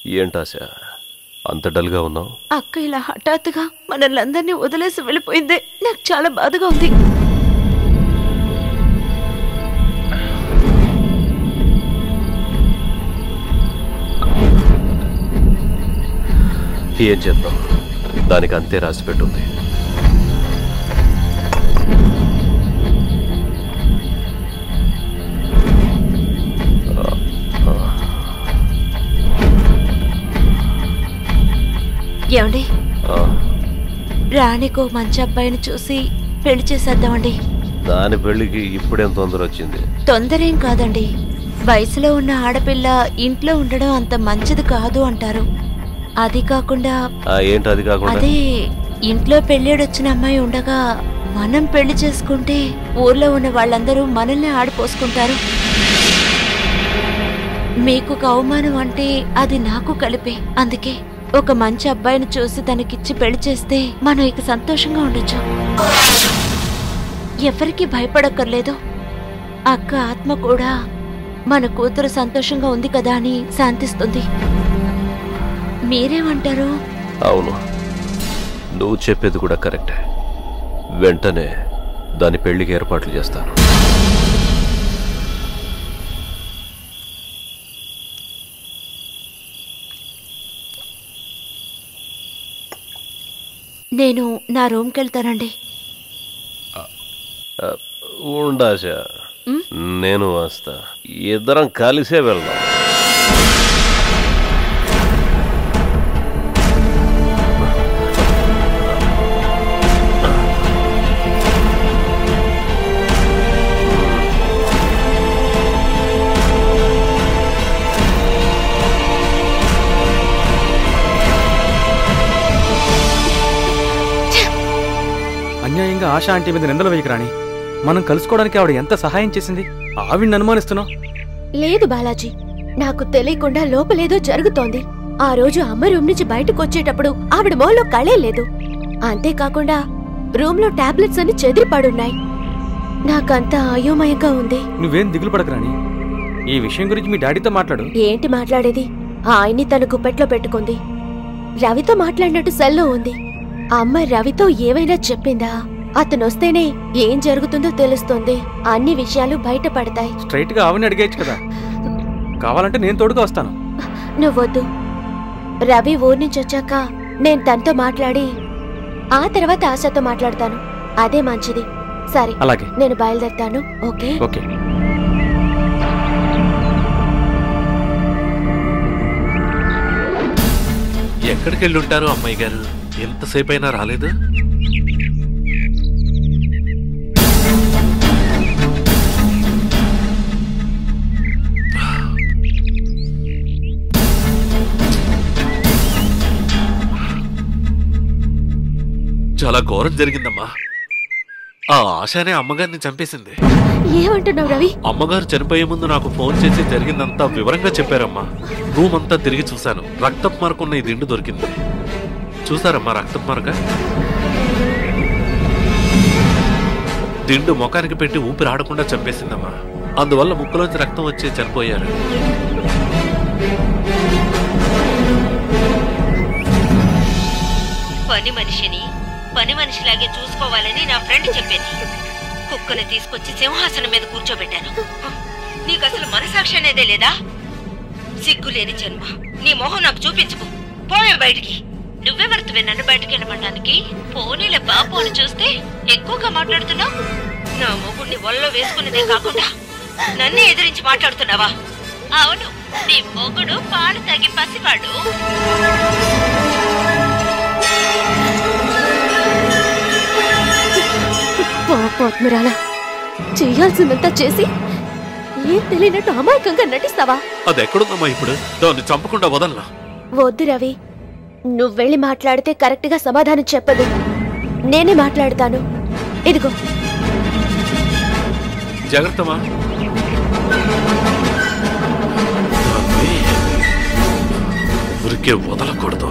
ఏంటాశ అంత డల్గా ఉన్నావు? అక్క ఇలా హఠాత్తుగా మనల్ని అందరినీ వదిలేసి వెళ్ళిపోయిందే నాకు చాలా బాధగా ఉంది. ఏం చేద్దాం, దానికి అంతే రాసి పెట్టుంది. ఏమండి, రాణికో మంచి అబ్బాయిని చూసి పెళ్లి చేసేద్దామండి. దాని పెళ్లికి ఇప్పుడేం తొందర వచ్చింది? తొందరేం కాదండి, వయసులో ఉన్న ఆడపిల్ల ఇంట్లో ఉండడం అంత మంచిది కాదు అంటారు. అది కాకుండా ఏంటి అది కాకుండా? అదే ఇంట్లో పెళ్ళేడొచ్చిన అమ్మాయి ఉండగా మనం పెళ్లి చేసుకుంటే ఊర్లో ఉన్న వాళ్ళందరూ మనల్ని ఆడిపోసుకుంటారు. మీకు అవమానం అంటే అది నాకు కలిపే. అందుకే ఒక మంచి అబ్బాయిని చూసి తనకిచ్చి పెళ్లి చేస్తే మనం ఇక సంతోషంగా ఉండొచ్చు. ఎవరికి భయపడక్కర్లేదు. అక్క ఆత్మ కూడా మన కూతురు సంతోషంగా ఉంది కదా అని శాంతిస్తుంది. మీరేమంటారు? అవును, నువ్వు చెప్పేది కూడా కరెక్టే. వెంటనే దాని పెళ్లికి ఏర్పాట్లు చేస్తాను. నేను నా రూమ్కి వెళ్తానండి. ఉండాశ, నేను వస్తా. ఇద్దరం కలిసే వెళ్దాం. అన్యాయంగా ఆశ ఆంటీ మీద నిందలు వేయకు రాణి. మనం కలుసుకోవడానికి ఆవిడ ఎంత సహాయం చేసింది. ఆవిడ్ని అనుమానిస్తున్నావు? లేదు బాలాజీ, నాకు తెలియకుండా లోపలేదో జరుగుతోంది. ఆ రోజు అమ్మ రూమ్ నుంచి బయటకు వచ్చేటప్పుడు ఆవిడ మొహంలో కళే లేదు. అంతేకాకుండా రూమ్ లో టాబ్లెట్స్ అన్ని చెదిరిపడున్నాయి. నాకంతా అయోమయంగా ఉంది. నువ్వేం దిగులు పడకు రాణి. ఈ విషయం గురించి మీ డాడీతో మాట్లాడు. ఏంటి మాట్లాడేది? ఆయన్ని తన గుప్పెట్లో పెట్టుకుంది. రవితో మాట్లాడినట్టు సెల్లో ఉంది. అమ్మ రవితో ఏమైనా చెప్పిందా? అతనొస్తేనే ఏం జరుగుతుందో తెలుస్తుంది. అన్ని విషయాలు బయటపడతాయి. స్ట్రైట్ గా ఆవిని అడిగేయచ్చు కదా. కావాలంటే నేను తోడుగా వస్తాను. నువ్వొద్దు. రవి ఊరి నుంచి వచ్చాక నేను తనతో మాట్లాడి ఆ తర్వాత ఆశతో మాట్లాడతాను. అదే మంచిది. సరే, అలాగే. నేను బయలుదేరుతాను. Okay okay. ఎక్కడికి వెళ్ళి ఉంటారు అమ్మాయి గారు? ఎంతసేపు అయినా రాలేదు? చాలా ఘోరం జరిగిందమ్మా. ఆ ఆశానే అమ్మగారిని చంపేసింది. ఏమంటున్నావు రవి? అమ్మగారు చనిపోయే ముందు నాకు ఫోన్ చేసి జరిగిందంతా వివరంగా చెప్పారమ్మా. రూమ్ అంతా తిరిగి చూశాను. రక్తపు మరకున్న ఈ దిండు దొరికింది. చూసారమ్మా రక్తపు మరక? దిండు ముఖానికి పెట్టి ఊపిరి ఆడకుండా చంపేసిందమ్మా. అందువల్ల ముక్కులోంచి రక్తం వచ్చి చనిపోయారు. పని మనిషిని పని మనిషిలాగే చూసుకోవాలని నా ఫ్రెండ్ చెప్పింది. కుక్కని తీసుకొచ్చి సింహాసనం మీద కూర్చోబెట్టాను. నీకు అసలు మనసాక్షి అనేదే లేదా? సిగ్గులేని జన్మ. నీ మొహం నాకు చూపించుకో. పోయాం బయటికి. నువ్వెవరితో నన్ను బయటికి వెళ్ళమంటానికి? పోనీలే బాబు అని చూస్తే ఎక్కువగా మాట్లాడుతున్నావు. నా మొగుడిని ఒళ్ళో వేసుకున్నదే కాకుండా నన్నే ఎదిరించి మాట్లాడుతున్నావా? అవును, నీ మొగుడు పాలు తాగి పసివాడు. పాపాత్మరాలా, చేయాల్సిందంతా చేసి ఏం తెలియనట్టు అమాయకంగా నటిస్తావా? అది ఎక్కడుందమ్మా ఇప్పుడు? దాన్ని చంపకుండా వదలనా? వద్దు రవి, నువ్వెళ్ళి మాట్లాడితే కరెక్ట్ గా సమాధానం చెప్పదు. నేనే మాట్లాడతాను. ఇదిగో. జాగ్రత్తమా. ఊరికే వదలకూడదు.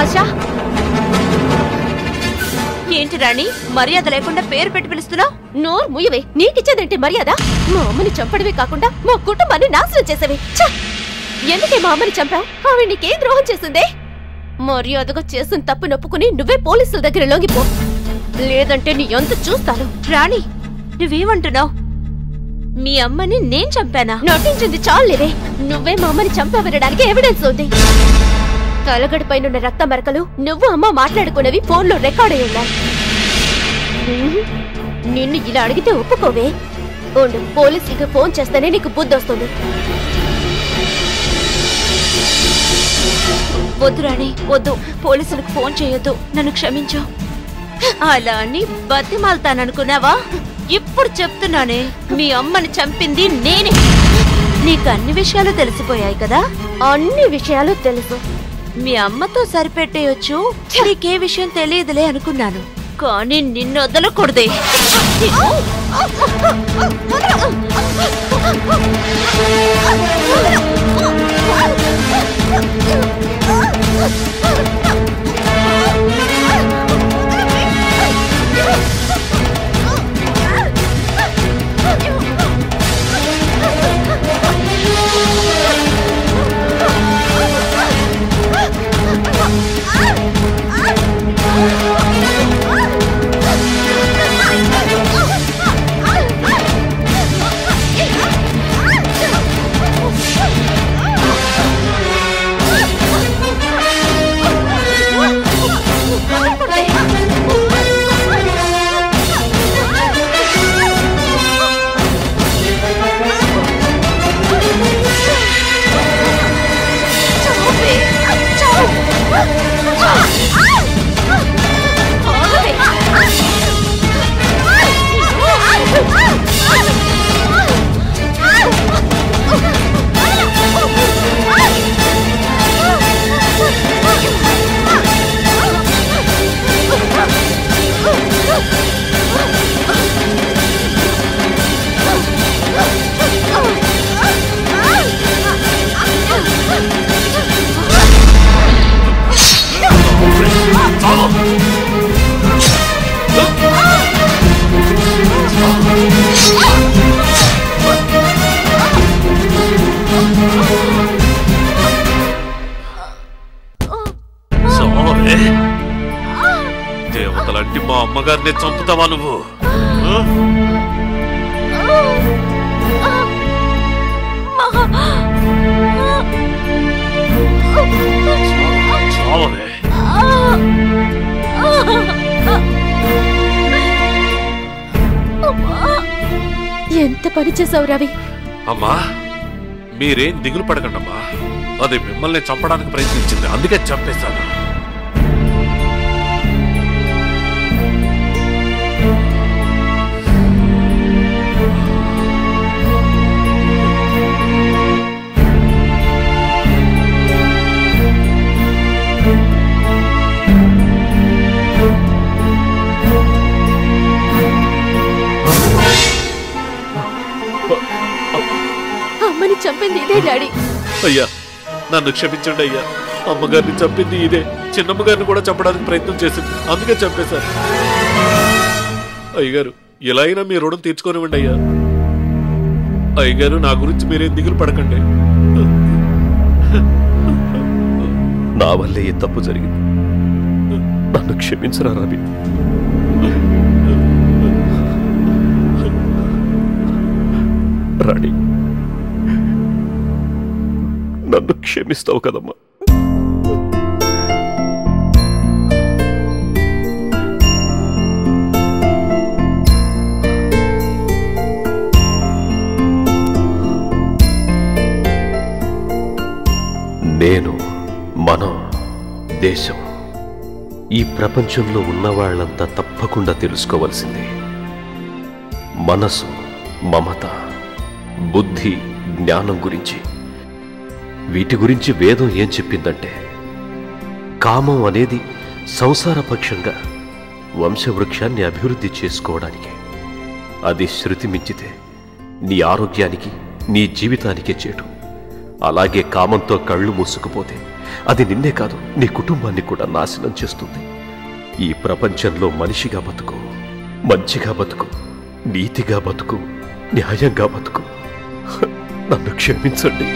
ఆశా, ఏంటి రాణి, మర్యాద లేకుండా పేరు పెట్టి పిలుస్తున్నావు? నోరు ముయ్యవే. నీకిచ్చేదేంటి మర్యాద? మా అమ్మని చంపడమే కాకుండా మా కుటుంబాన్ని నాశనం చేసేవి. ఎందుకే మా అమ్మని చంపావు? ఆవిడ నీకేం ద్రోహం చేసిందే? మర్యాదగా చేసిన తప్పు నొప్పుకుని నువ్వే పోలీసుల దగ్గర లొంగిపో, లేదంటే నీ ఎంత చూస్తాను. రాణి, నువ్వేమంటున్నావు? మీ అమ్మని నేను చంపానా? నటించింది చాలేదే. నువ్వే మా అమ్మని చంపవరడానికి ఎవిడెన్స్ ఉంది. తలగడిపైనున్న రక్త మరకలు నువ్వు అమ్మ మాట్లాడుకునేవి ఫోన్లో రికార్డ్ అయి ఉన్నాయి. నిన్ను ఇలా అడిగితే ఒప్పుకోవే. ఉండు, పోలీసులకి ఫోన్ చేస్తేనే నీకు బుద్ధి వస్తుంది. వద్దు రాణి, వద్దు. పోలీసులకు ఫోన్ చేయొద్దు. నన్ను క్షమించు. అలా అని బతిమాలతాననుకున్నావా? ఇప్పుడు చెప్తున్నానే, మీ అమ్మని చంపింది నేనే. నీకు అన్ని విషయాలు తెలిసిపోయాయి కదా? అన్ని విషయాలు తెలుసు. మీ అమ్మతో సరిపెట్టేయొచ్చు, నీకే విషయం తెలియదులే అనుకున్నాను. కానీ నిన్ను వదలకూడదే. దేవతలంటే మా అమ్మగారిని చంపుతావా నువ్వు? ఎంత పని చేసావు రవి? అమ్మా, మీరేం దిగులు పడకండమ్మా. అది మిమ్మల్ని చంపడానికి ప్రయత్నించింది, అందుకే చంపేశాను. అమ్మని చంపింది ఇదే డాడీ. అయ్యా, నన్ను క్షమించండి అయ్యా. అమ్మగారిని చంపింది ఇదే. చిన్నమ్మగారిని కూడా చంపడానికి ప్రయత్నం చేసింది, అందుకే చంపేశారు. అయ్యగారు, ఎలా అయినా మీ రుణం తీర్చుకోనివ్వండి అయ్యా. అయ్యగారు, నా గురించి మీరేం దిగులు పడకండి. నా వల్లే ఈ తప్పు జరిగింది, నన్ను క్షమించరా రవి. రాణి, నన్ను క్షమిస్తావు కదమ్మా? నేను, మనం, దేశం, ఈ ప్రపంచంలో ఉన్నవాళ్లంతా తప్పకుండా తెలుసుకోవాల్సింది మనసు, మమత, బుద్ధి, జ్ఞానం గురించి. వీటి గురించి వేదం ఏం చెప్పిందంటే, కామం అనేది సంసారపక్షంగా వంశవృక్షాన్ని అభివృద్ధి చేసుకోవడానికి. అది శృతి మించితే నీ ఆరోగ్యానికి, నీ జీవితానికే చేటు. అలాగే కామంతో కళ్ళు మూసుకుపోతే అది నిన్నే కాదు, నీ కుటుంబాన్ని కూడా నాశనం చేస్తుంది. ఈ ప్రపంచంలో మనిషిగా బతుకు, మంచిగా బతుకు, నీతిగా బతుకు, న్యాయంగా బతుకు. నన్ను క్షమించండి.